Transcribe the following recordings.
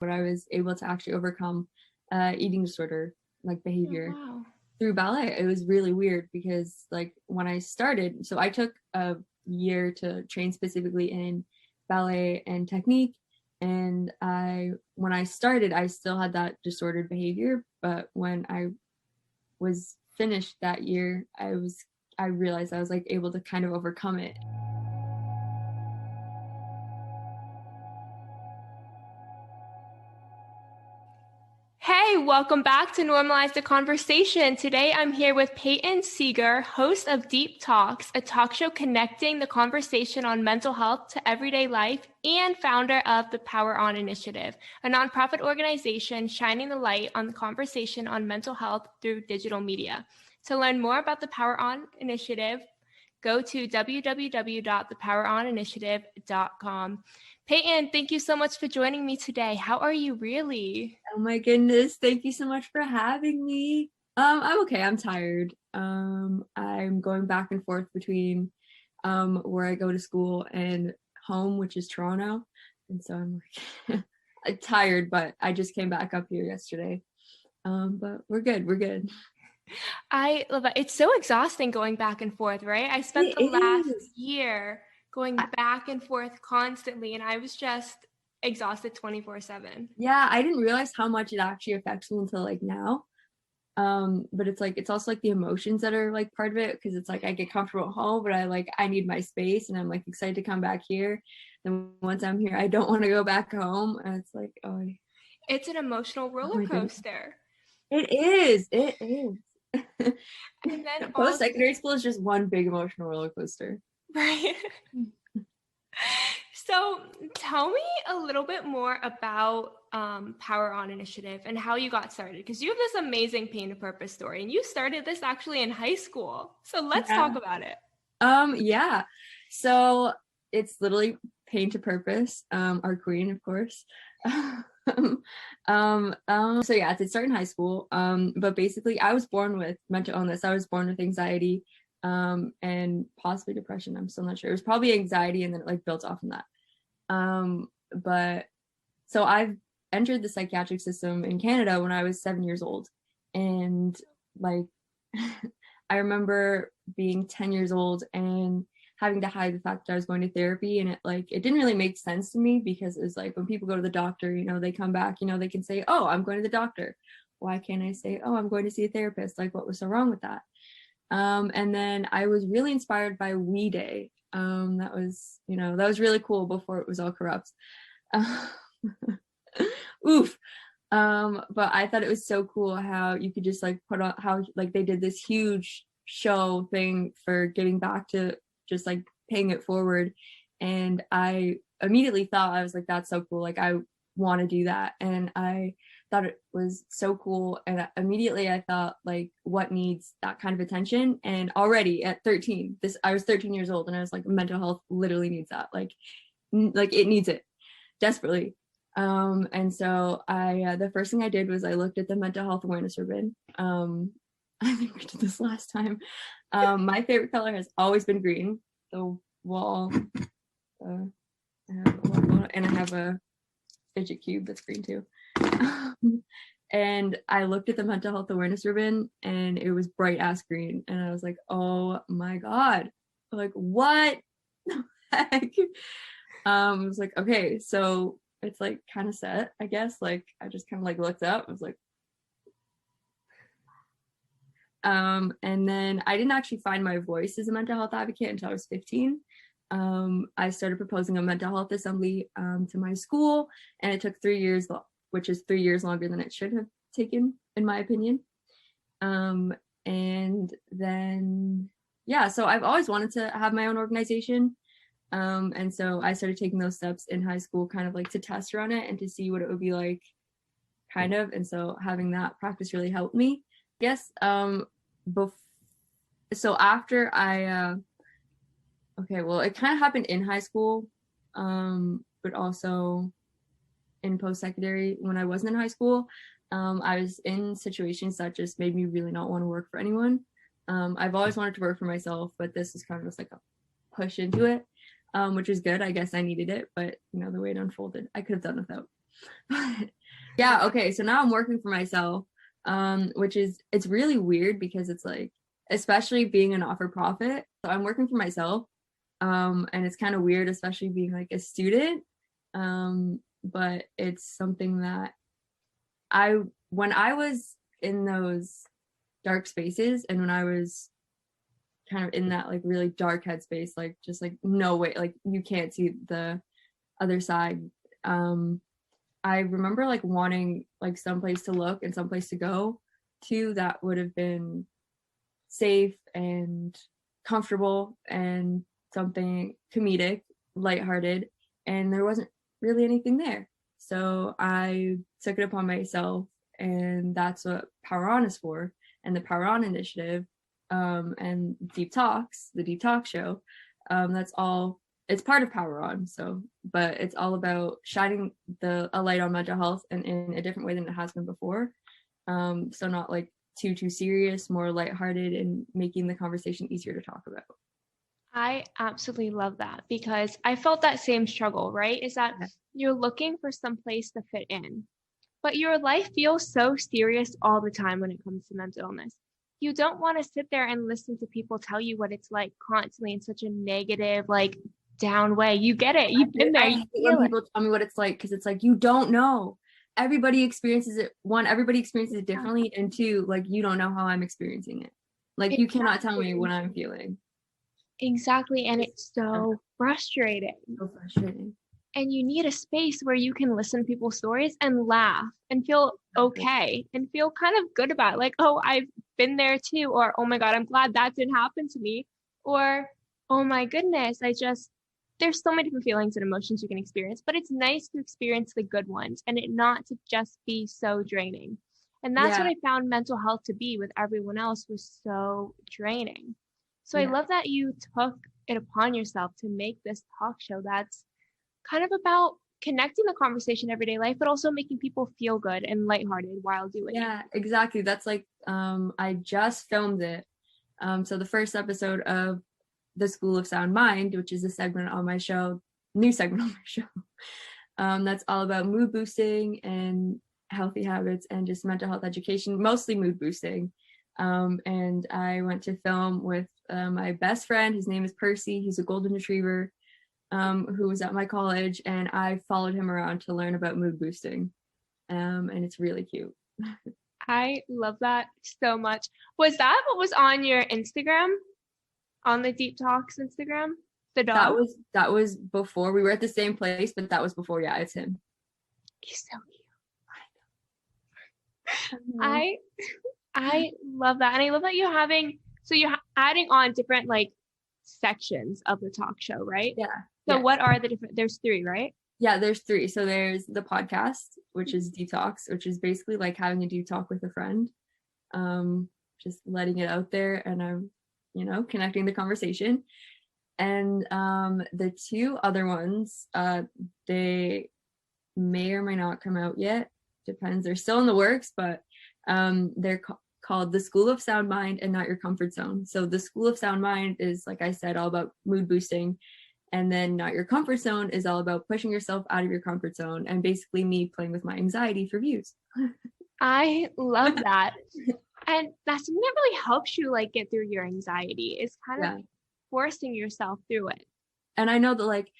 but I was able to actually overcome eating disorder like behavior through ballet. It was really weird because like when I started, so I took a year to train specifically in ballet and technique. And when I started, I still had that disordered behavior. But when I was finished that year, I realized I was like able to kind of overcome it. Hey, welcome back to Normalize the Conversation. Today I'm here with Peyton Sieger, host of Deep Talks, a talk show connecting the conversation on mental health to everyday life, and founder of the Power On Initiative, a nonprofit organization shining the light on the conversation on mental health through digital media. To learn more about the Power On Initiative, go to www.thepoweroninitiative.com. Peyton, thank you so much for joining me today. How are you really? Oh my goodness, thank you so much for having me. I'm okay, I'm tired. I'm going back and forth between where I go to school and home, which is Toronto. And so I'm like tired, but I just came back up here yesterday. But we're good. I love it. It's so exhausting going back and forth, right? I spent the last year going back and forth constantly, and I was just exhausted 24/7. Yeah, I didn't realize how much it actually affects me until like now. But it's also like the emotions that are like part of it, because it's like I get comfortable at home, but I need my space, and I'm like excited to come back here. Then once I'm here, I don't want to go back home, and it's like, oh, it's an emotional roller coaster. It is. And then post-secondary school is just one big emotional roller coaster. Right. So tell me a little bit more about Power On Initiative and how you got started, because you have this amazing Pain to Purpose story, and you started this actually in high school. So let's talk about it. Yeah. So it's literally Pain to Purpose, our queen, of course. So yeah, it started in high school. But basically I was born with mental illness. I was born with anxiety, and possibly depression. I'm still not sure. It was probably anxiety, and then it like built off from that. But so I've entered the psychiatric system in Canada when I was 7 years old. And like, I remember being 10 years old and having to hide the fact that I was going to therapy. And it didn't really make sense to me, because it was like when people go to the doctor, they come back, they can say, oh, I'm going to the doctor. Why can't I say, oh, I'm going to see a therapist? Like, what was so wrong with that? And then I was really inspired by We Day. That was really cool before it was all corrupt. Oof. But I thought it was so cool how you could just like put on how like they did this huge show thing for giving back to just like paying it forward. And I immediately thought, I was like, that's so cool. Like, I want to do that. And I thought it was so cool. And immediately I thought, like, what needs that kind of attention? And already at 13, I was 13 years old, and I was like, mental health literally needs that. Like it needs it desperately. And so the first thing I did was I looked at the mental health awareness ribbon. I think we did this last time. My favorite color has always been green. The wall, and I have a fidget cube that's green too. And I looked at the mental health awareness ribbon, and it was bright ass green, and I was like, oh my god, like what the heck? I was like, okay, so it's like kind of set, I guess. Like, I just kind of like looked up, I was like, and then I didn't actually find my voice as a mental health advocate until I was 15. I started proposing a mental health assembly to my school, and it took 3 years, which is 3 years longer than it should have taken, in my opinion. And then, yeah, so I've always wanted to have my own organization. And so I started taking those steps in high school, kind of like to test run it and to see what it would be like, kind of. And so having that practice really helped me. Yes. So after okay, well, it kind of happened in high school, but also in post-secondary when I wasn't in high school. I was in situations that just made me really not want to work for anyone. I've always wanted to work for myself, but this is kind of just like a push into it, which is good. I guess I needed it, but the way it unfolded, I could have done without. Yeah, okay, so now I'm working for myself, which is, it's really weird because it's like, especially being a not-for-profit, so I'm working for myself, and it's kind of weird, especially being like a student, but it's something that when I was in those dark spaces, and when I was kind of in that like really dark headspace, like just like no way, like you can't see the other side, I remember like wanting like someplace to look and someplace to go to that would have been safe and comfortable and something comedic, lighthearted, and there wasn't really anything there. So I took it upon myself, and that's what Power On is for, and the Power On initiative, and Deep Talks, the Deep Talk show. That's all. It's part of Power On, so, but it's all about shining a light on mental health and in a different way than it has been before. So not like too serious, more lighthearted, and making the conversation easier to talk about. I absolutely love that, because I felt that same struggle, right? Is that you're looking for some place to fit in, but your life feels so serious all the time when it comes to mental illness. You don't want to sit there and listen to people tell you what it's like constantly in such a negative, like down way. You get it. You've been there. I hate when people tell me what it's like, because it's like, you don't know. Everybody experiences it. One, everybody experiences it differently, and two, like, you don't know how I'm experiencing it. Like, you cannot tell me what I'm feeling. Exactly. And it's so frustrating. So frustrating. And you need a space where you can listen to people's stories and laugh and feel okay and feel kind of good about it. Like, oh, I've been there too. Or, oh my God, I'm glad that didn't happen to me. Or, oh my goodness, there's so many different feelings and emotions you can experience, but it's nice to experience the good ones and it not to just be so draining. And that's what I found mental health to be with everyone else, was so draining. So I love that you took it upon yourself to make this talk show that's kind of about connecting the conversation everyday life, but also making people feel good and lighthearted while doing it. Yeah, exactly. That's like, I just filmed it. So the first episode of the School of Sound Mind, which is a segment on my show, new segment on my show, that's all about mood boosting and healthy habits and just mental health education, mostly mood boosting. And I went to film with my best friend. His name is Percy. He's a golden retriever, who was at my college, and I followed him around to learn about mood boosting. And it's really cute. I love that so much. Was that what was on your Instagram? On the Deep Talks Instagram? The dog? That was before. We were at the same place, but that was before. Yeah, it's him. He's so cute. I love that. And I love that you're adding on different like sections of the talk show, right? Yeah. So what are the different, there's 3, right? Yeah, there's 3. So there's the podcast, which is Detox, which is basically like having a deep talk with a friend, just letting it out there, and I'm, connecting the conversation. And the 2 other ones, they may or may not come out yet. Depends. They're still in the works, but they're called The School of Sound Mind and Not Your Comfort Zone. So the School of Sound Mind is, like I said, all about mood boosting. And then Not Your Comfort Zone is all about pushing yourself out of your comfort zone, and basically me playing with my anxiety for views. I love that. And that's something that really helps you like get through your anxiety, is kind of forcing yourself through it. And I know that, like,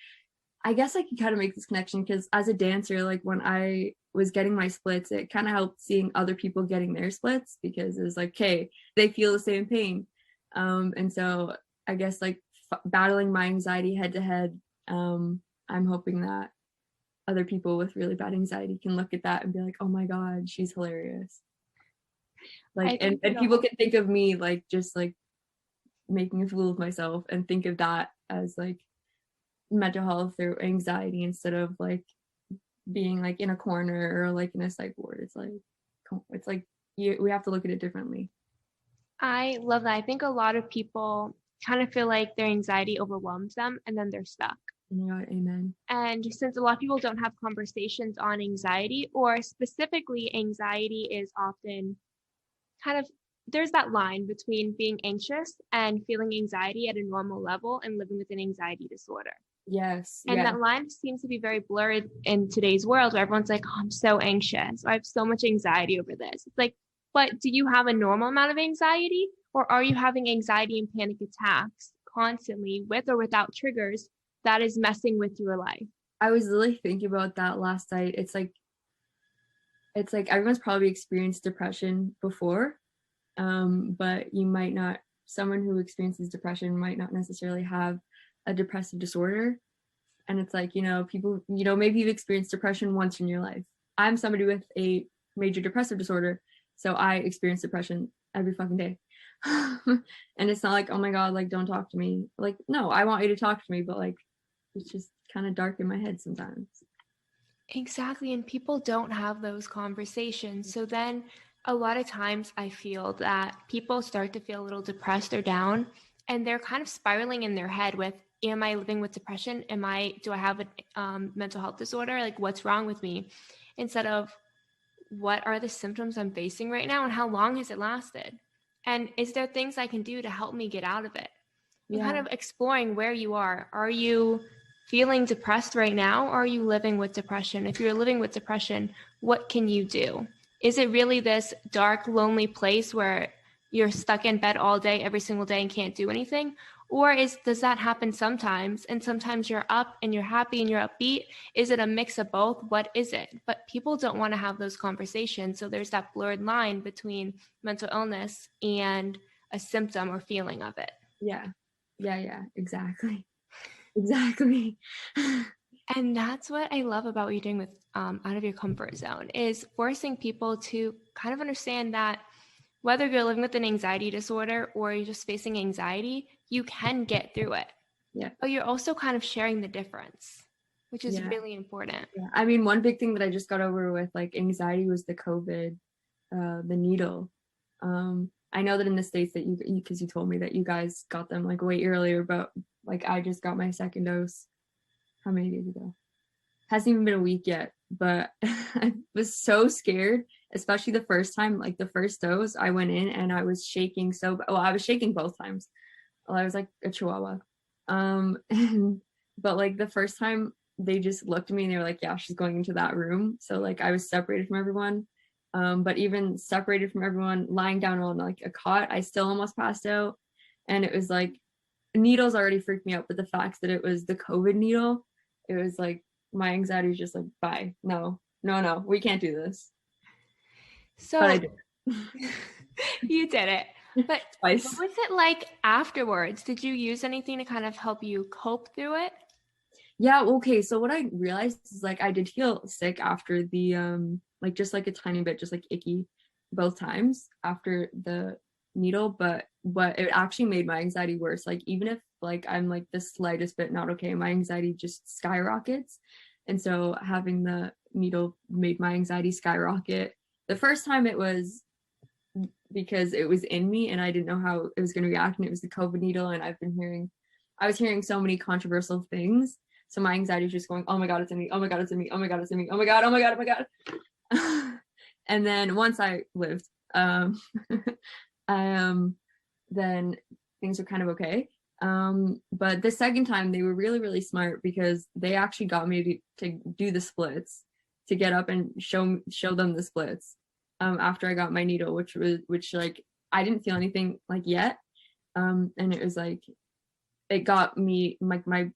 I guess I can kind of make this connection because as a dancer, like when I was getting my splits, it kind of helped seeing other people getting their splits, because it was like, okay, they feel the same pain. And so I guess like battling my anxiety head to head, I'm hoping that other people with really bad anxiety can look at that and be like, oh my God, she's hilarious. Like, and people can think of me like just like making a fool of myself and think of that as like mental health or anxiety, instead of like being like in a corner or like in a psych ward. It's like we have to look at it differently. I love that. I think a lot of people kind of feel like their anxiety overwhelms them and then they're stuck. Yeah, amen. And since a lot of people don't have conversations on anxiety, or specifically anxiety is often kind of, there's that line between being anxious and feeling anxiety at a normal level and living with an anxiety disorder. Yes. And Yeah. that line seems to be very blurred in today's world where everyone's like, oh, I'm so anxious. I have so much anxiety over this. It's like, but do you have a normal amount of anxiety, or are you having anxiety and panic attacks constantly with or without triggers that is messing with your life? I was really thinking about that last night. It's like everyone's probably experienced depression before, but you might not, someone who experiences depression might not necessarily have a depressive disorder. And it's like, people, maybe you've experienced depression once in your life. I'm somebody with a major depressive disorder, so I experience depression every fucking day. And it's not like, oh my God, like, don't talk to me. Like, no, I want you to talk to me, but like, it's just kind of dark in my head sometimes. Exactly. And people don't have those conversations. So then a lot of times I feel that people start to feel a little depressed or down, and they're kind of spiraling in their head with, am I living with depression? Do I have a mental health disorder? Like, what's wrong with me? Instead of, what are the symptoms I'm facing right now and how long has it lasted? And is there things I can do to help me get out of it? And kind of exploring where you are. Are you feeling depressed right now, or are you living with depression? If you're living with depression, what can you do? Is it really this dark, lonely place where you're stuck in bed all day, every single day, and can't do anything? Or does that happen sometimes? And sometimes you're up and you're happy and you're upbeat. Is it a mix of both? What is it? But people don't want to have those conversations. So there's that blurred line between mental illness and a symptom or feeling of it. Yeah. Exactly. Exactly. And that's what I love about what you're doing with out of your comfort zone, is forcing people to kind of understand that whether you're living with an anxiety disorder or you're just facing anxiety, you can get through it. Yeah. But you're also kind of sharing the difference, which is really important. Yeah. I mean, one big thing that I just got over with like anxiety was the COVID, the needle. I know that in the States that because you told me that you guys got them like way earlier, but like I just got my second dose. How many days ago? Hasn't even been a week yet, but I was so scared, especially the first time, like the first dose. I went in and I was shaking I was shaking both times. Well, I was like a chihuahua. But like the first time they just looked at me and they were like, yeah, she's going into that room. So like I was separated from everyone. But even separated from everyone, lying down on like a cot, I still almost passed out. And it was like, needles already freaked me out, but the fact that it was the COVID needle, it was like, my anxiety was just like, bye. No, we can't do this. So but I did. You did it. But Twice. What was it like afterwards? Did you use anything to kind of help you cope through it? Yeah, okay. So what I realized is like I did feel sick after the like just like a tiny bit, just like icky both times after the needle, but it actually made my anxiety worse. Like even if like I'm like the slightest bit not okay, my anxiety just skyrockets. And so having the needle made my anxiety skyrocket. The first time it was because it was in me and I didn't know how it was going to react, and it was the COVID needle, and I was hearing so many controversial things. So my anxiety was just going, oh my God, it's in me. Oh my God, it's in me. Oh my God, it's in me. Oh my God, oh my God, oh my God. And then once I lived, then things were kind of okay. But the second time they were really, really smart because they actually got me to do the splits, to get up and show them the splits. After I got my needle, which like I didn't feel anything like yet. And it was like, it got me like my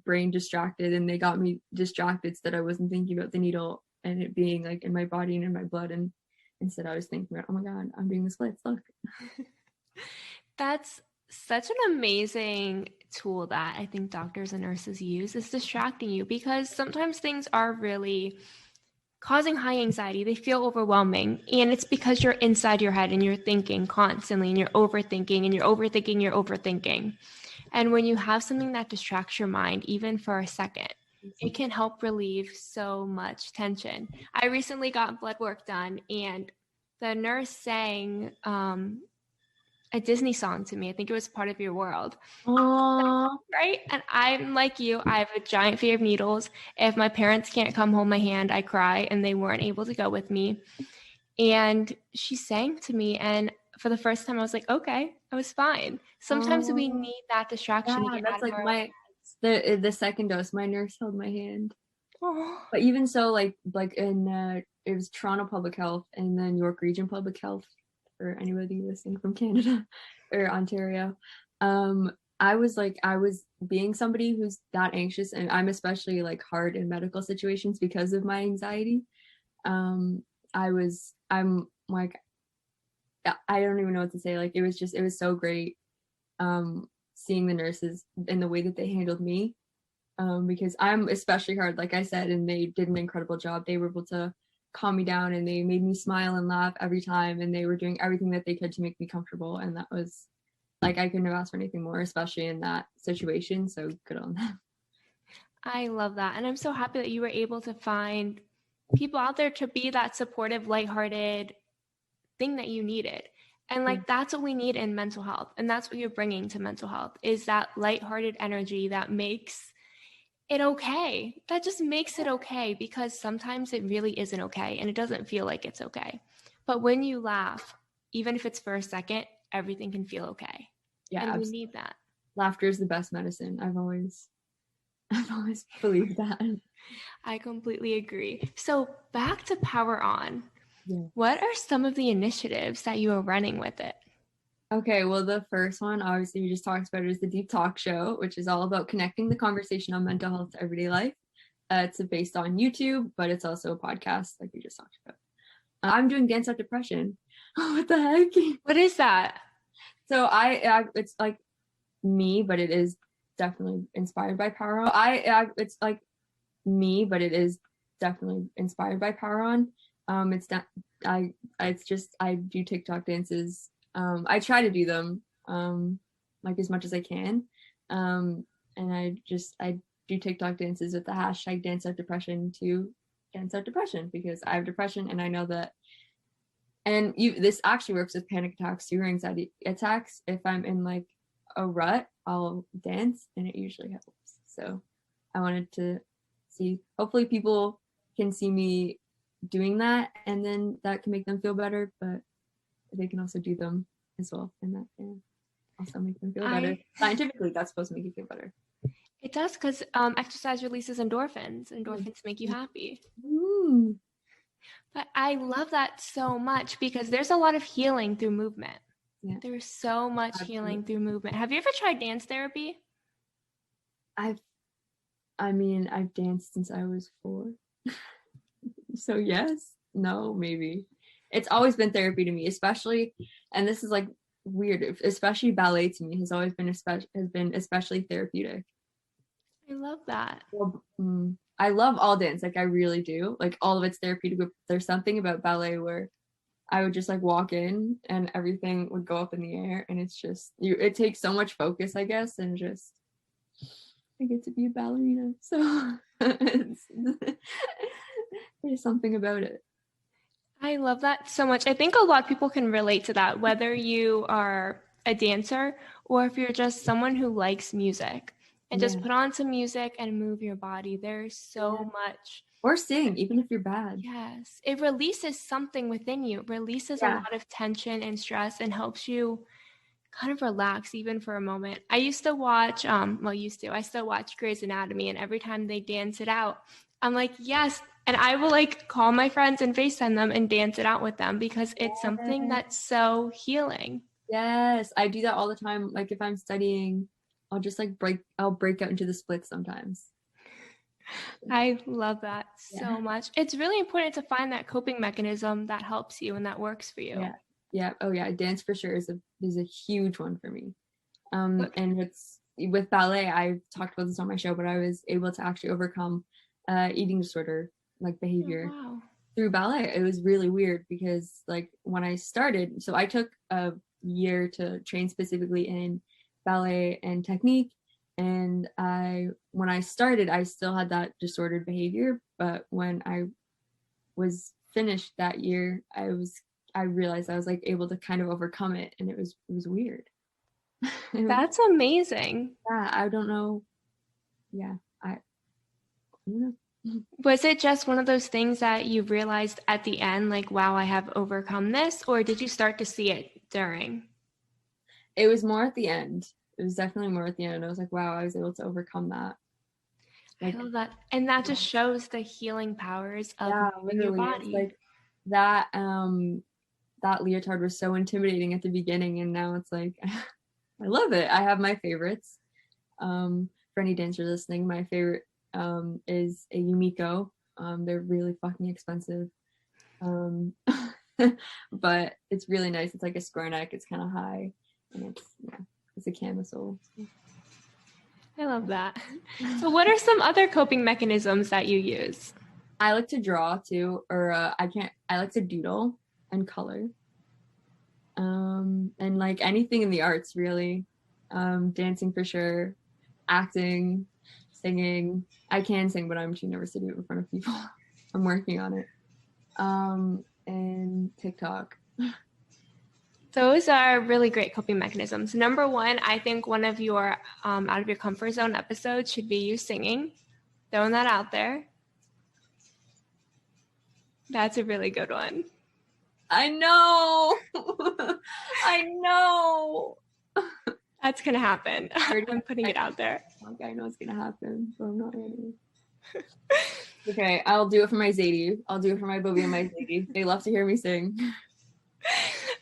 brain distracted, and they got me distracted so that I wasn't thinking about the needle and it being like in my body and in my blood, and instead I was thinking about, oh my God, I'm doing the splits, look. That's such an amazing tool that I think doctors and nurses use, is distracting you, because sometimes things are really causing high anxiety. They feel overwhelming, and it's because you're inside your head and you're thinking constantly, and you're overthinking and you're overthinking. And when you have something that distracts your mind, even for a second, it can help relieve so much tension. I recently got blood work done, and the nurse sang a Disney song to me. I think it was Part of Your World. Aww. Right? And I'm like you. I have a giant fear of needles. If my parents can't come hold my hand, I cry, and they weren't able to go with me. And she sang to me, and for the first time I was like, okay, I was fine. Sometimes we need that distraction to get out That's of like our my The second dose, my nurse held my hand. Oh. But even so, like in it was Toronto Public Health and then York Region Public Health for anybody listening from Canada or Ontario. I was being somebody who's that anxious, and I'm especially like hard in medical situations because of my anxiety. I'm like, I don't even know what to say. Like, it was so great seeing the nurses and the way that they handled me, because I'm especially hard, like I said, and they did an incredible job. They were able to calm me down, and they made me smile and laugh every time, and they were doing everything that they could to make me comfortable, and that was like, I couldn't have asked for anything more, especially in that situation. So good on them. I love that. And I'm so happy that you were able to find people out there to be that supportive, lighthearted thing that you needed. And like, that's what we need in mental health. And that's what you're bringing to mental health, is that lighthearted energy that makes it okay. That just makes it okay, because sometimes it really isn't okay and it doesn't feel like it's okay. But when you laugh, even if it's for a second, everything can feel okay. Yeah, and absolutely. we need that. Laughter is the best medicine. I've always believed that. I completely agree. So back to Power On. Yeah. What are some of the initiatives that you are running with it? Okay, well, the first one, obviously, we just talked about, is the Deep Talk Show, which is all about connecting the conversation on mental health to everyday life. It's based on YouTube, but it's also a podcast, like we just talked about. I'm doing Dance Out Depression. Oh, what the heck? What is that? So it's like me, but it is definitely inspired by Power On. It's like me, but it is definitely inspired by Power On. It's just I do TikTok dances. I try to do them like as much as I can. And I do TikTok dances with the hashtag Dance Out Depression to dance out depression, because I have depression, and I know that. And this actually works with panic attacks, or anxiety attacks. If I'm in like a rut, I'll dance, and it usually helps. So I wanted to see, hopefully people can see me doing that, and then that can make them feel better, but they can also do them as well, and that can also make them feel better. Scientifically, that's supposed to make you feel better. It does, because exercise releases endorphins. Endorphins make you happy. But I love that so much, because there's a lot of healing through movement. Yeah. There's so much healing through movement. Have you ever tried dance therapy? I've danced since I was 4. So yes, no, maybe. It's always been therapy to me, especially, and this is like weird, especially ballet to me has always been especially therapeutic. I love that. Well, I love all dance, like I really do. Like all of it's therapeutic. There's something about ballet where I would just like walk in and everything would go up in the air, and it's just it takes so much focus, I guess, and just I get to be a ballerina. So there's something about it. I love that so much. I think a lot of people can relate to that, whether you are a dancer or if you're just someone who likes music, and just put on some music and move your body. There's so much. Or sing, even if you're bad. Yes. It releases something within you. It releases a lot of tension and stress, and helps you kind of relax even for a moment. I used to watch, I still watch Grey's Anatomy, and every time they dance it out, I'm like, yes. And I will like call my friends and FaceTime them and dance it out with them, because it's something that's so healing. Yes, I do that all the time. Like if I'm studying, I'll just like break out into the splits sometimes. I love that so much. It's really important to find that coping mechanism that helps you and that works for you. Yeah. Oh yeah, dance for sure is a huge one for me. And with ballet, I've talked about this on my show, but I was able to actually overcome eating disorder like behavior through ballet. It was really weird, because like when I started, so I took a year to train specifically in ballet and technique, and when I started, I still had that disordered behavior, but when I was finished that year, I realized I was like able to kind of overcome it, and it was weird. That's amazing. Yeah, I don't know. Yeah, I don't know. Was it just one of those things that you realized at the end, like, wow, I have overcome this? Or did you start to see it during? It was more at the end. was definitely more at the end. I was like, wow, I was able to overcome that. Like, I love that. And that just shows the healing powers of your body. It's like that that leotard was so intimidating at the beginning, and now it's like I love it. I have my favorites. For any dancers listening, my favorite is a Yumiko. They're really fucking expensive. But it's really nice. It's like a square neck, it's kind of high, and it's a camisole. I love that. So what are some other coping mechanisms that you use? I like to draw too, or I like to doodle and color. And like anything in the arts really. Dancing for sure, acting, singing. I can sing, but I'm too nervous to do it in front of people. I'm working on it. And TikTok. Those are really great coping mechanisms. Number one, I think one of your out of your comfort zone episodes should be you singing. Throwing that out there. That's a really good one. I know. I know. That's going to happen. I'm putting it out there. I know it's going to happen, but I'm not ready. Okay, I'll do it for my Zadie. I'll do it for my Bobby and my Zadie. They love to hear me sing.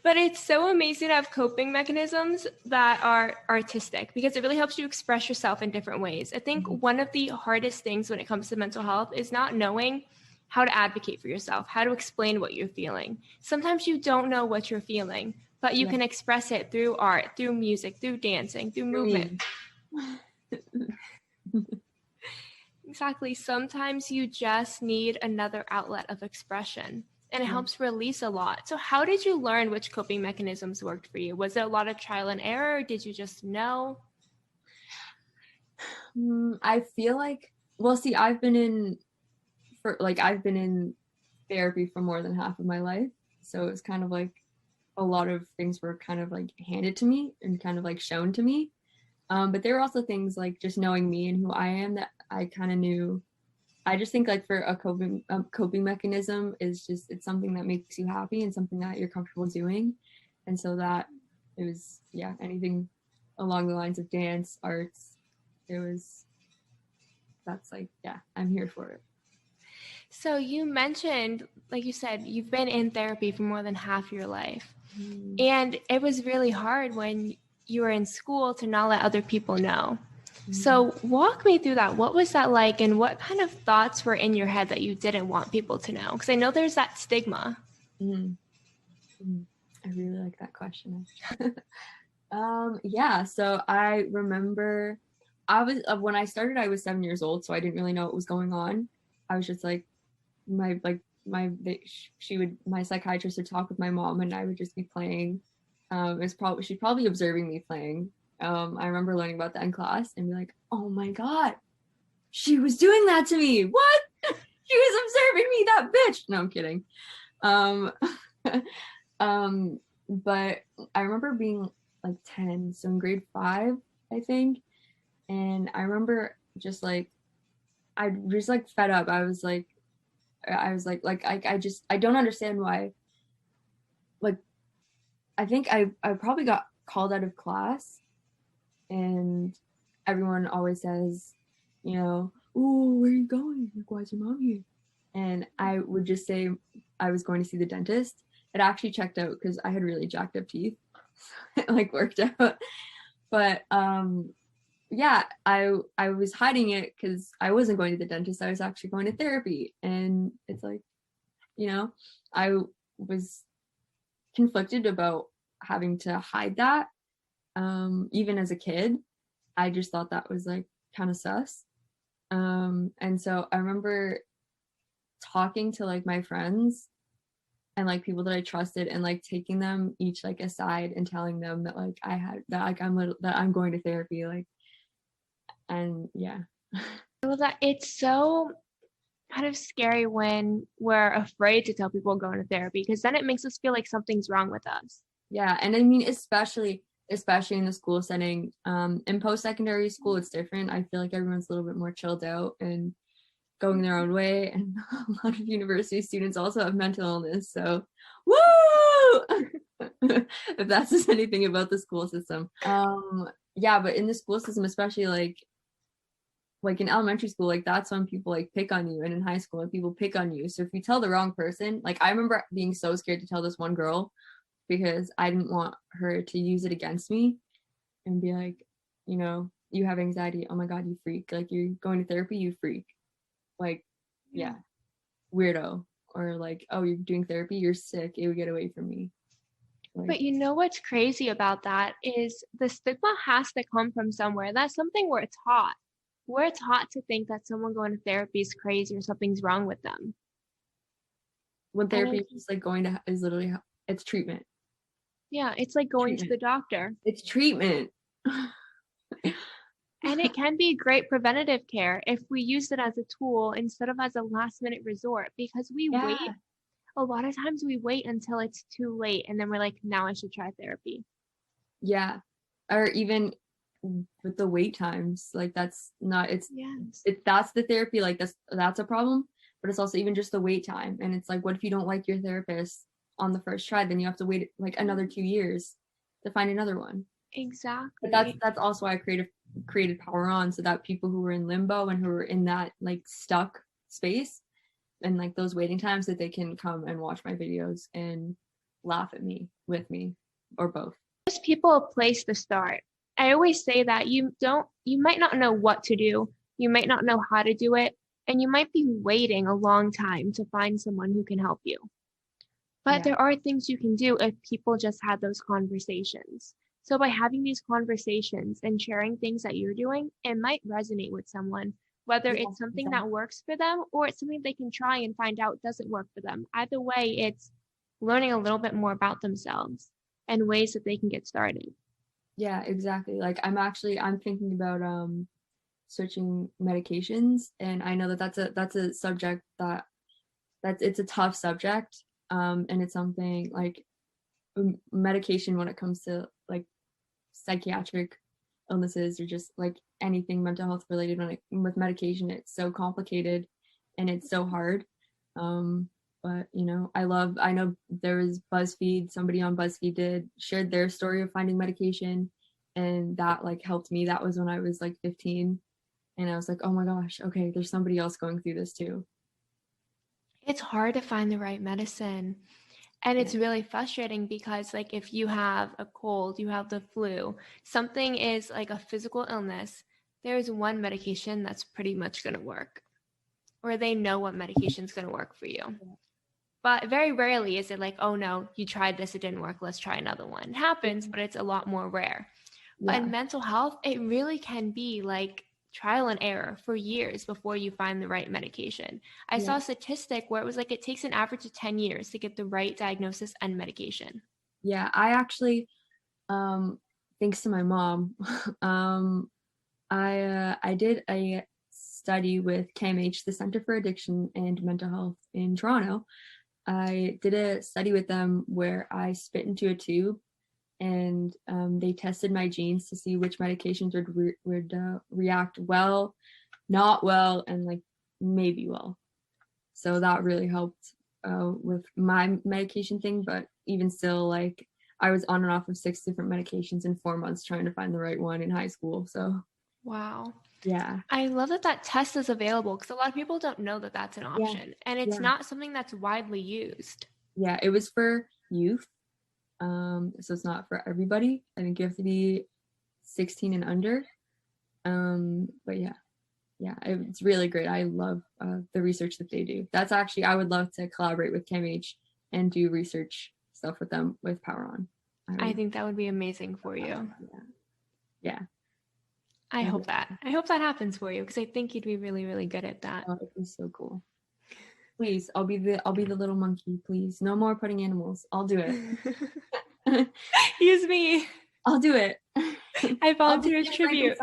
But it's so amazing to have coping mechanisms that are artistic because it really helps you express yourself in different ways. I think one of the hardest things when it comes to mental health is not knowing how to advocate for yourself, how to explain what you're feeling. Sometimes you don't know what you're feeling, but you can express it through art, through music, through dancing, through movement. Exactly. Sometimes you just need another outlet of expression, and it helps release a lot. So how did you learn which coping mechanisms worked for you? Was it a lot of trial and error? Did you just know? I feel like, well, see, I've been in therapy for more than half of my life. So it's kind of like a lot of things were kind of like handed to me and kind of like shown to me. But there were also things like just knowing me and who I am that I kind of knew. I just think like for a coping mechanism is just, it's something that makes you happy and something that you're comfortable doing. And so that it was, anything along the lines of dance, arts, that's like, I'm here for it. So you mentioned, like you said, you've been in therapy for more than half your life. And it was really hard when you were in school to not let other people know. So walk me through that. What was that like, and what kind of thoughts were in your head that you didn't want people to know? Because I know there's that stigma. I really like that question. So I remember when I started, I was 7 years old, so I didn't really know what was going on. I was just like, my psychiatrist would talk with my mom, and I would just be playing. She's probably observing me playing. I remember learning about that in class and be like, oh my God, she was doing that to me. What? She was observing me, that bitch. No, I'm kidding. But I remember being like 10, so in grade 5, I think. And I remember just like, I was like fed up. I don't understand why. Like, I think I probably got called out of class, and everyone always says, ooh, where are you going? Like, why's your mom here? And I would just say I was going to see the dentist. It actually checked out because I had really jacked up teeth. It like worked out. But I was hiding it because I wasn't going to the dentist. I was actually going to therapy. And it's like, I was conflicted about having to hide that. Even as a kid, I just thought that was like kind of sus. And so I remember talking to like my friends and like people that I trusted, and like taking them each like aside and telling them that like I'm going to therapy, like, and Well, that it's so kind of scary when we're afraid to tell people we're going to therapy, because then it makes us feel like something's wrong with us. And I mean, especially in the school setting. In post-secondary school, it's different. I feel like everyone's a little bit more chilled out and going their own way, and a lot of university students also have mental illness, so woo. If that says anything about the school system. yeah, but in the school system, especially like in elementary school, like that's when people like pick on you, and in high school, like, people pick on you. So if you tell the wrong person, like I remember being so scared to tell this one girl because I didn't want her to use it against me and be like, you have anxiety. Oh my God, you freak. Like you're going to therapy, you freak. Like, yeah, weirdo. Or like, oh, you're doing therapy, you're sick. It would get away from me. Like, But you know what's crazy about that is the stigma has to come from somewhere. That's something we're taught. We're taught to think that someone going to therapy is crazy or something's wrong with them. when therapy is like is literally, it's treatment. Yeah, it's like going to the doctor. It's treatment. And it can be great preventative care if we use it as a tool instead of as a last minute resort, because we wait. A lot of times we wait until it's too late and then we're like, now I should try therapy. Yeah. Or even with the wait times, like that's not, that's the therapy, like that's a problem, but it's also even just the wait time. And it's like, what if you don't like your therapist on the first try? Then you have to wait like another 2 years to find another one. Exactly. But that's also why I created Power On, so that people who were in limbo and who were in that like stuck space and like those waiting times, that they can come and watch my videos and laugh at me, with me, or both. Gives people a place to start. I always say that you might not know what to do, you might not know how to do it, and you might be waiting a long time to find someone who can help you. But there are things you can do if people just had those conversations. So by having these conversations and sharing things that you're doing, it might resonate with someone, whether it's something that works for them or it's something they can try and find out doesn't work for them. Either way, it's learning a little bit more about themselves and ways that they can get started. Yeah, exactly. Like I'm thinking about switching medications, and I know that's a subject it's a tough subject, and it's something like medication when it comes to like psychiatric illnesses or just like anything mental health related. With medication, it's so complicated and it's so hard. But I know there was BuzzFeed, somebody on BuzzFeed shared their story of finding medication, and that like helped me. That was when I was like 15, and I was like, oh my gosh, okay, there's somebody else going through this too. It's hard to find the right medicine. And it's really frustrating because like if you have a cold, you have the flu, something is like a physical illness, there's one medication that's pretty much going to work, or they know what medication is going to work for you. But very rarely is it like, oh no, you tried this, it didn't work, let's try another one. It happens, but it's a lot more rare. But in mental health, it really can be like trial and error for years before you find the right medication. I saw a statistic where it was like it takes an average of 10 years to get the right diagnosis and medication. Yeah, I actually, thanks to my mom, I did a study with CAMH, the Center for Addiction and Mental Health in Toronto. I did a study with them where I spit into a tube, and they tested my genes to see which medications would react well, not well, and like maybe well. So that really helped with my medication thing. But even still, like I was on and off of 6 different medications in 4 months trying to find the right one in high school. So wow. Yeah. I love that test is available, because a lot of people don't know that that's an option, and it's not something that's widely used. Yeah, it was for youth. So it's not for everybody. I think you have to be 16 and under. But yeah, it's really great. I love the research that they do. That's actually, I would love to collaborate with CAMH and do research stuff with them with Power On. I think that would be amazing for you. Yeah. I hope that happens for you, because I think you'd be really, really good at that. Oh, it'd be so cool. Please, I'll be the little monkey, please. No more putting animals. I'll do it. Use me. I'll do it. I volunteer as tribute.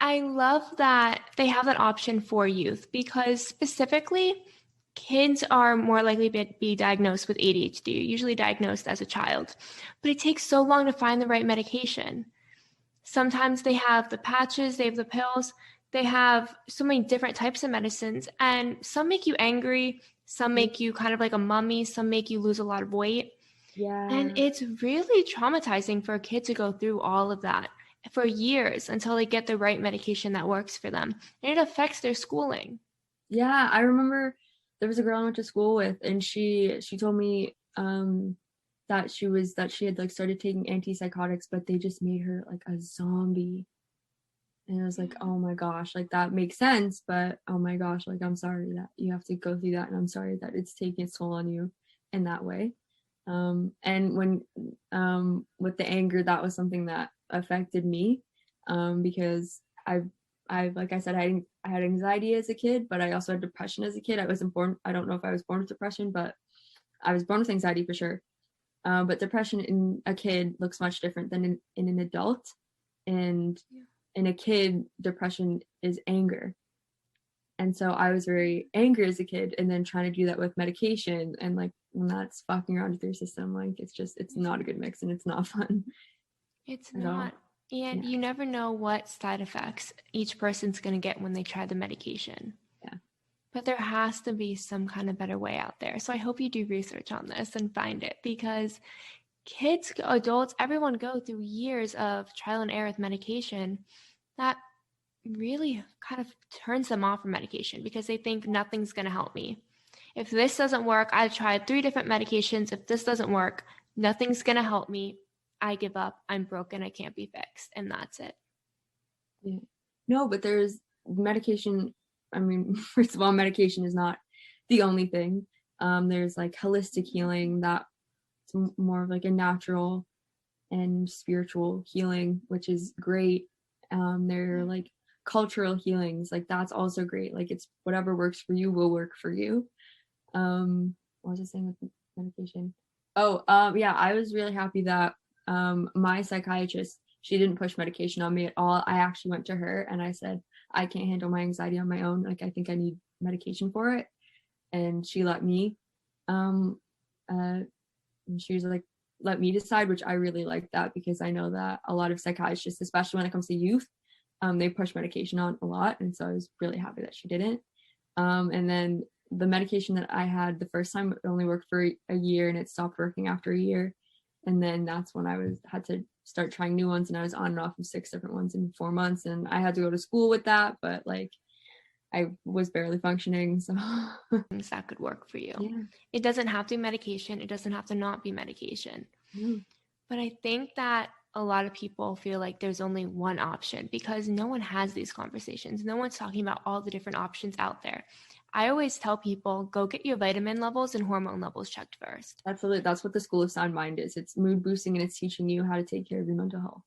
I love that they have that option for youth, because specifically kids are more likely to be diagnosed with ADHD, usually diagnosed as a child, but it takes so long to find the right medication. Sometimes they have the patches, they have the pills, they have so many different types of medicines, and some make you angry, some make you kind of like a mummy, some make you lose a lot of weight. Yeah. And it's really traumatizing for a kid to go through all of that for years until they get the right medication that works for them. And it affects their schooling. Yeah, I remember there was a girl I went to school with, and she told me that she had like started taking antipsychotics, but they just made her like a zombie. And I was like, oh my gosh, like that makes sense, but oh my gosh, like I'm sorry that you have to go through that, and I'm sorry that it's taking its toll on you in that way. And when with the anger, that was something that affected me, because I like I said, I had anxiety as a kid, but I also had depression as a kid. I don't know if I was born with depression, but I was born with anxiety for sure. But depression in a kid looks much different than in an adult. And in a kid, depression is anger. And so I was very angry as a kid, and then trying to do that with medication, and like when that's fucking around with your system, like it's not a good mix, and it's not fun. It's At all. not. And you never know what side effects each person's going to get when they try the medication. Yeah. But there has to be some kind of better way out there. So I hope you do research on this and find it, because kids, adults, everyone go through years of trial and error with medication that really kind of turns them off from medication because they think nothing's going to help me. If this doesn't work, I've tried 3 different medications. If this doesn't work, nothing's going to help me. I give up. I'm broken. I can't be fixed. And that's it. Yeah. No, but there's medication. I mean, first of all, medication is not the only thing. There's like holistic healing, that's more of like a natural and spiritual healing, which is great. There are like cultural healings, like that's also great. Like it's whatever works for you will work for you. What was I saying with medication? Yeah, I was really happy that my psychiatrist, she didn't push medication on me at all. I actually went to her and I said, I can't handle my anxiety on my own. Like I think I need medication for it. And she let me. And she was like, let me decide, which I really like that, because I know that a lot of psychiatrists, especially when it comes to youth, they push medication on a lot. And so I was really happy that she didn't. And then the medication that I had the first time only worked for a year, and it stopped working after a year. And then that's when I had to start trying new ones, and I was on and off of 6 different ones in 4 months, and I had to go to school with that, but like I was barely functioning. So things that could work for you. Yeah. It doesn't have to be medication. It doesn't have to not be medication. But I think that a lot of people feel like there's only one option because no one has these conversations. No one's talking about all the different options out there. I always tell people, go get your vitamin levels and hormone levels checked first. Absolutely. That's what the School of Sound Mind is. It's mood boosting, and it's teaching you how to take care of your mental health.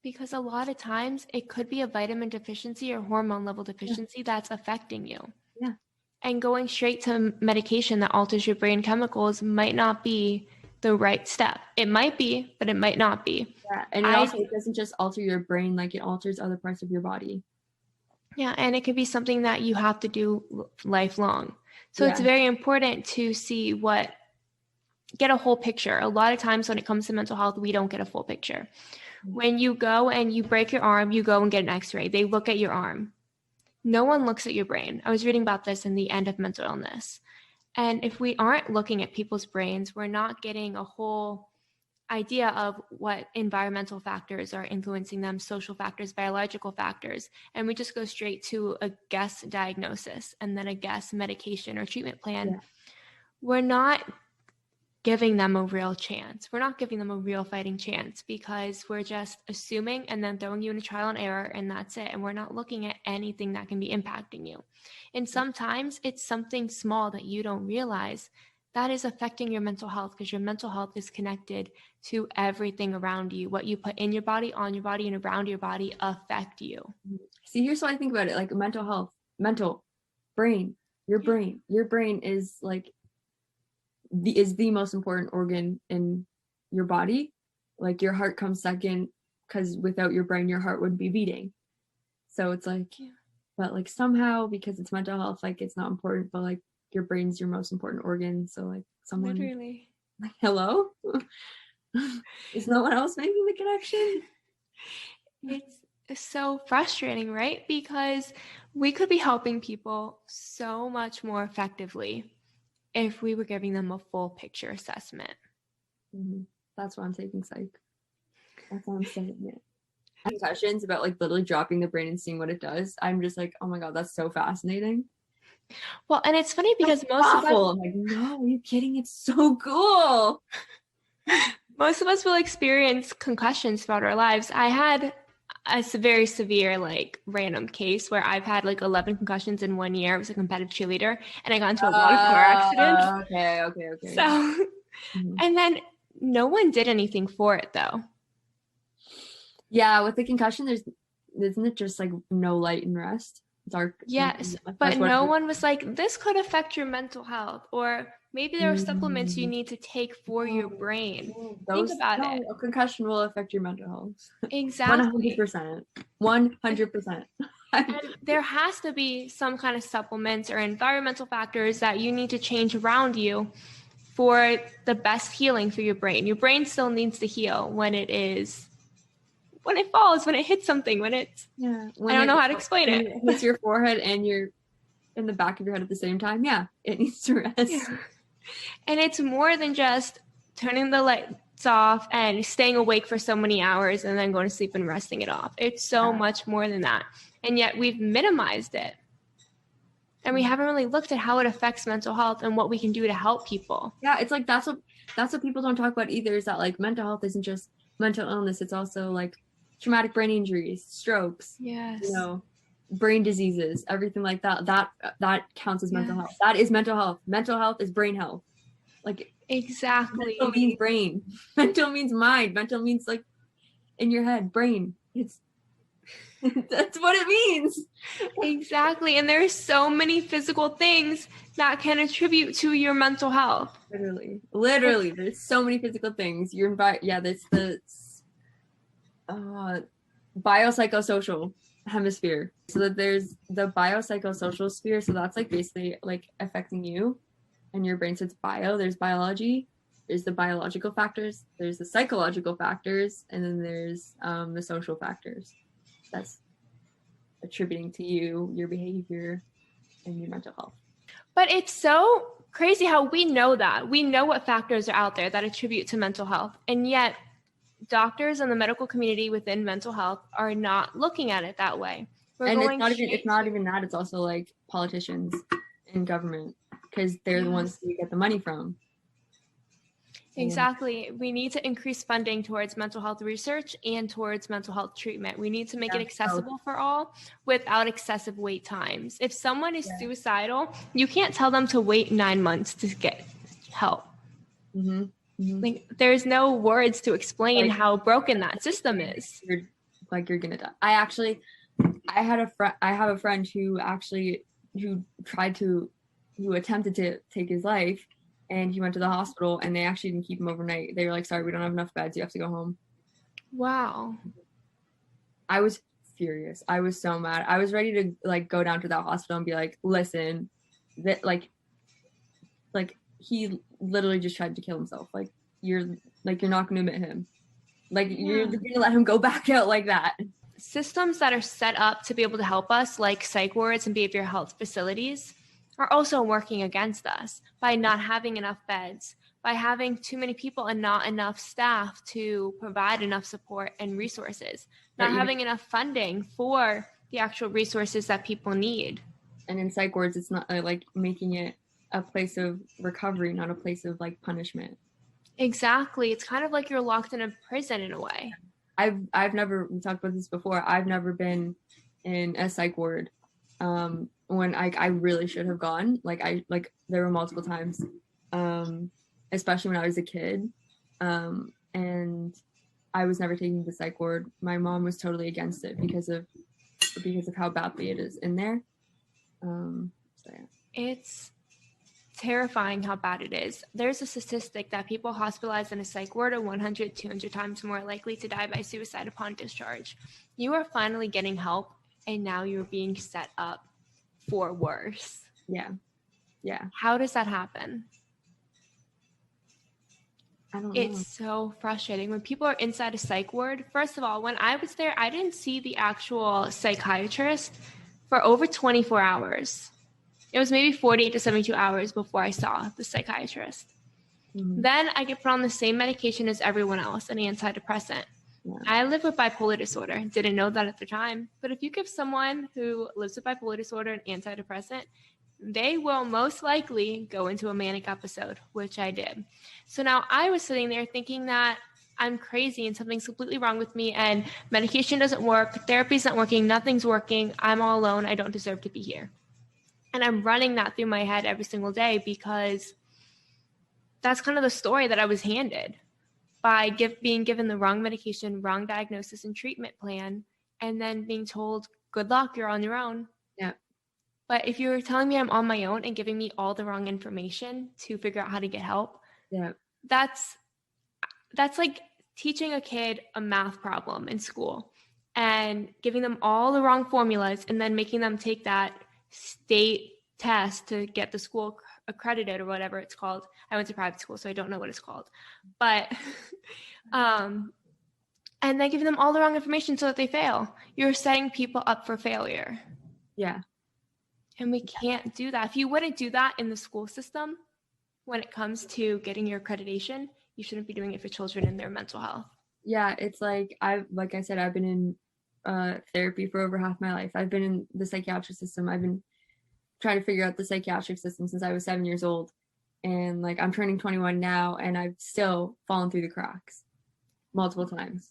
Because a lot of times it could be a vitamin deficiency or hormone level deficiency that's affecting you. Yeah. And going straight to medication that alters your brain chemicals might not be the right step. It might be, but it might not be. Yeah. And it doesn't just alter your brain, like it alters other parts of your body. Yeah, and it could be something that you have to do lifelong. So it's very important to get a whole picture. A lot of times when it comes to mental health, we don't get a full picture. When you go and you break your arm, you go and get an x-ray. They look at your arm. No one looks at your brain. I was reading about this in the End of Mental Illness. And if we aren't looking at people's brains, we're not getting a whole idea of what environmental factors are influencing them, social factors, biological factors, and we just go straight to a guess diagnosis and then a guess medication or treatment plan. We're not giving them a real chance. We're not giving them a real fighting chance because we're just assuming and then throwing you into trial and error, and that's it. And we're not looking at anything that can be impacting you. And sometimes it's something small that you don't realize that is affecting your mental health, because your mental health is connected to everything around you. What you put in your body, on your body, and around your body affect you. See, here's what I think about it. Like mental health, brain, your brain is like the most important organ in your body. Like your heart comes second, because without your brain, your heart wouldn't be beating. So it's like, but like somehow, because it's mental health, like it's not important, but like your brain's your most important organ. So like someone literally, like, hello, is no one else making the connection? It's so frustrating, right? Because we could be helping people so much more effectively if we were giving them a full picture assessment. That's why I'm taking psych. That's why I'm studying it. Concussions about like literally dropping the brain and seeing what it does. I'm just like, oh my God, that's so fascinating. Well, and it's funny because That's awful. I'm like, no, are you kidding? It's so cool. Most of us will experience concussions throughout our lives. I had a very severe, like, random case where I've had like 11 concussions in 1 year. I was a competitive cheerleader and I got into a lot of car accidents. Okay. So, and then no one did anything for it though. Yeah, with the concussion, isn't it just like no light and rest? Dark. Yes, but no one was like, this could affect your mental health, or maybe there are supplements you need to take for your brain. Think about it. A concussion will affect your mental health. Exactly. 100%. And there has to be some kind of supplements or environmental factors that you need to change around you for the best healing for your brain. Your brain still needs to heal when it falls, when it hits something, I don't know how to explain it. It hits your forehead and you're in the back of your head at the same time. Yeah, it needs to rest. Yeah. And it's more than just turning the lights off and staying awake for so many hours and then going to sleep and resting it off. It's so much more than that. And yet we've minimized it. And we haven't really looked at how it affects mental health and what we can do to help people. Yeah, it's like that's what people don't talk about either, is that like mental health isn't just mental illness, it's also like traumatic brain injuries, strokes, brain diseases, everything like that. That counts as mental health. That is mental health. Mental health is brain health. Like, exactly. Mental means brain. Mental means mind. Mental means like in your head, brain. It's that's what it means. Exactly. And there's so many physical things that can attribute to your mental health. Literally, there's so many physical things. There's the biopsychosocial hemisphere. So that there's the biopsychosocial sphere. So that's like basically like affecting you and your brain. So it's there's biology, there's the biological factors, there's the psychological factors, and then there's the social factors. That's attributing to you, your behavior, and your mental health. But it's so crazy how we know that. We know what factors are out there that attribute to mental health. And yet doctors and the medical community within mental health are not looking at it that way. It's not even that. It's also like politicians in government, because they're the ones who get the money from. Exactly. We need to increase funding towards mental health research and towards mental health treatment. We need to make it accessible for all without excessive wait times. If someone is suicidal, you can't tell them to wait 9 months to get help. Like, there's no words to explain how broken that system is. You're gonna die. I have a friend who attempted to take his life, and he went to the hospital and they actually didn't keep him overnight. They were like, sorry, we don't have enough beds, you have to go home. Wow. I was furious. I was so mad. I was ready to like go down to that hospital and be like, listen, that like he literally just tried to kill himself. Like, you're not going to admit him. Like, you're going to let him go back out like that. Systems that are set up to be able to help us, like psych wards and behavioral health facilities, are also working against us by not having enough beds, by having too many people and not enough staff to provide enough support and resources, not having enough funding for the actual resources that people need. And in psych wards, it's not like making it a place of recovery, not a place of like punishment. Exactly. It's kind of like you're locked in a prison in a way. I've never, we talked about this before, I've never been in a psych ward when I really should have gone. There were multiple times, especially when I was a kid, and I was never taken to the psych ward. My mom was totally against it because of how badly it is in there. It's terrifying how bad it is. There's a statistic that people hospitalized in a psych ward are 100, 200 times more likely to die by suicide upon discharge. You are finally getting help, and now you're being set up for worse. Yeah. How does that happen? I don't know. It's so frustrating. When people are inside a psych ward, first of all, when I was there, I didn't see the actual psychiatrist for over 24 hours. It was maybe 48 to 72 hours before I saw the psychiatrist. Then I get put on the same medication as everyone else, an antidepressant. Yeah. I live with bipolar disorder. Didn't know that at the time. But if you give someone who lives with bipolar disorder an antidepressant, they will most likely go into a manic episode, which I did. So now I was sitting there thinking that I'm crazy and something's completely wrong with me and medication doesn't work, therapy's not working, nothing's working, I'm all alone, I don't deserve to be here. And I'm running that through my head every single day because that's kind of the story that I was handed by being given the wrong medication, wrong diagnosis and treatment plan, and then being told, good luck, you're on your own. Yeah. But if you were telling me I'm on my own and giving me all the wrong information to figure out how to get help, that's like teaching a kid a math problem in school and giving them all the wrong formulas and then making them take that state test to get the school accredited or whatever it's called. I went to private school, so I don't know what it's called. But, and then giving them all the wrong information so that they fail. You're setting people up for failure. Yeah. And we can't do that. If you wouldn't do that in the school system, when it comes to getting your accreditation, you shouldn't be doing it for children and their mental health. Yeah, it's like I said, I've been in therapy for over half my life. I've been in the psychiatric system. I've been trying to figure out the psychiatric system since I was 7 years old. And like I'm turning 21 now and I've still fallen through the cracks multiple times.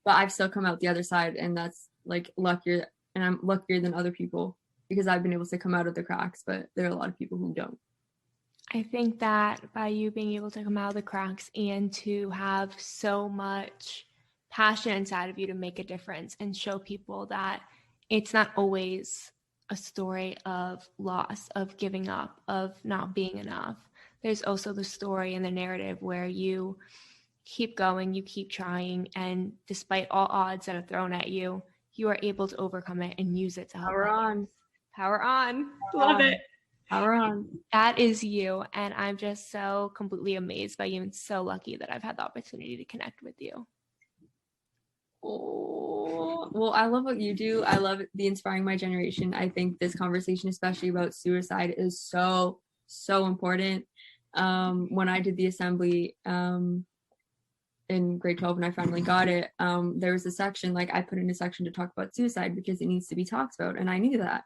But I've still come out the other side, and that's like luckier, and I'm luckier than other people because I've been able to come out of the cracks, but there are a lot of people who don't. I think that by you being able to come out of the cracks and to have so much passion inside of you to make a difference and show people that it's not always a story of loss, of giving up, of not being enough. There's also the story and the narrative where you keep going, you keep trying, and despite all odds that are thrown at you, you are able to overcome it and use it to help. Power on. Power on. Love it. Power on. That is you. And I'm just so completely amazed by you and so lucky that I've had the opportunity to connect with you. Oh, well, I love what you do. I love the Inspiring My Generation. I think this conversation, especially about suicide, is so, so important. When I did the assembly in grade 12 and I finally got it, there was a section, like I put in a section to talk about suicide because it needs to be talked about. And I knew that.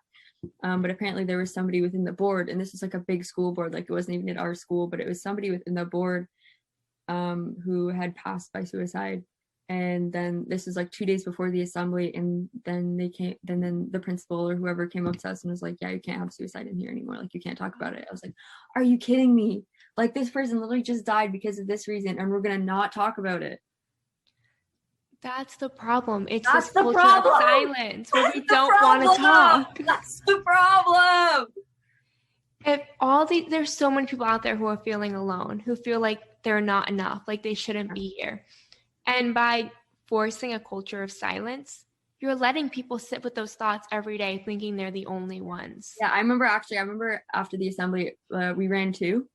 But apparently there was somebody within the board, and this was like a big school board, like it wasn't even at our school, but it was somebody within the board who had passed by suicide. And then this was like 2 days before the assembly, and then then the principal or whoever came up to us and was like, yeah, you can't have suicide in here anymore, like you can't talk about it. I was like, are you kidding me? Like this person literally just died because of this reason, and we're gonna not talk about it. That's the problem. It's That's this the culture problem. of silence where we don't want to talk. That's the problem. There's so many people out there who are feeling alone, who feel like they're not enough, like they shouldn't be here. And by forcing a culture of silence, you're letting people sit with those thoughts every day, thinking they're the only ones. Yeah, I remember after the assembly, we ran two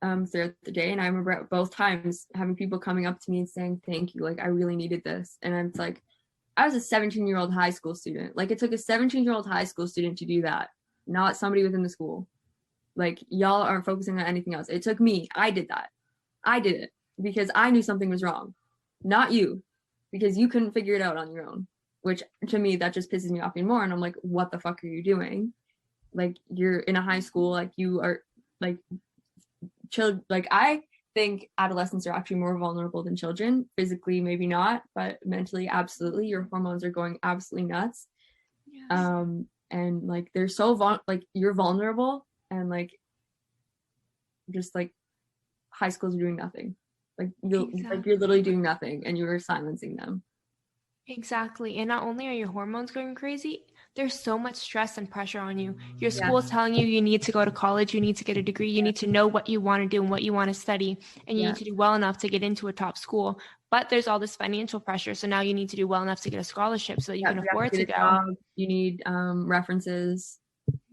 throughout the day, and I remember at both times having people coming up to me and saying thank you, like I really needed this. And I'm like, I was a 17-year-old high school student. Like it took a 17-year-old high school student to do that, not somebody within the school. Like y'all aren't focusing on anything else. It took me. I did that. I did it because I knew something was wrong, not you, because you couldn't figure it out on your own, which to me, that just pisses me off even more. And I'm like, what the fuck are you doing? Like you're in a high school, like you are like children. Like I think adolescents are actually more vulnerable than children. Physically, maybe not, but mentally, absolutely. Your hormones are going absolutely nuts. Yes. And like they're so like you're vulnerable, and like just like high schools are doing nothing. Like you're literally doing nothing, and you're silencing them. Exactly. And not only are your hormones going crazy, there's so much stress and pressure on you. Your school is telling you need to go to college, you need to get a degree, you need to know what you want to do and what you want to study, and you need to do well enough to get into a top school. But there's all this financial pressure, so now you need to do well enough to get a scholarship so that you can afford to go. Job. You need references.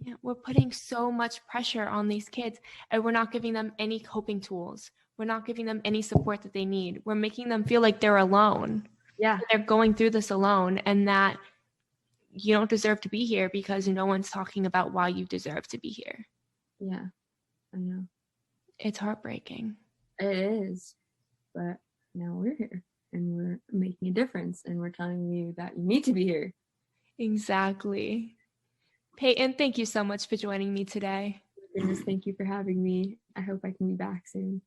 Yeah, we're putting so much pressure on these kids, and we're not giving them any coping tools. We're not giving them any support that they need. We're making them feel like they're alone. Yeah. They're going through this alone, and that you don't deserve to be here because no one's talking about why you deserve to be here. Yeah, I know. It's heartbreaking. It is, but now we're here and we're making a difference and we're telling you that you need to be here. Exactly. Peyton, thank you so much for joining me today. Goodness, thank you for having me. I hope I can be back soon.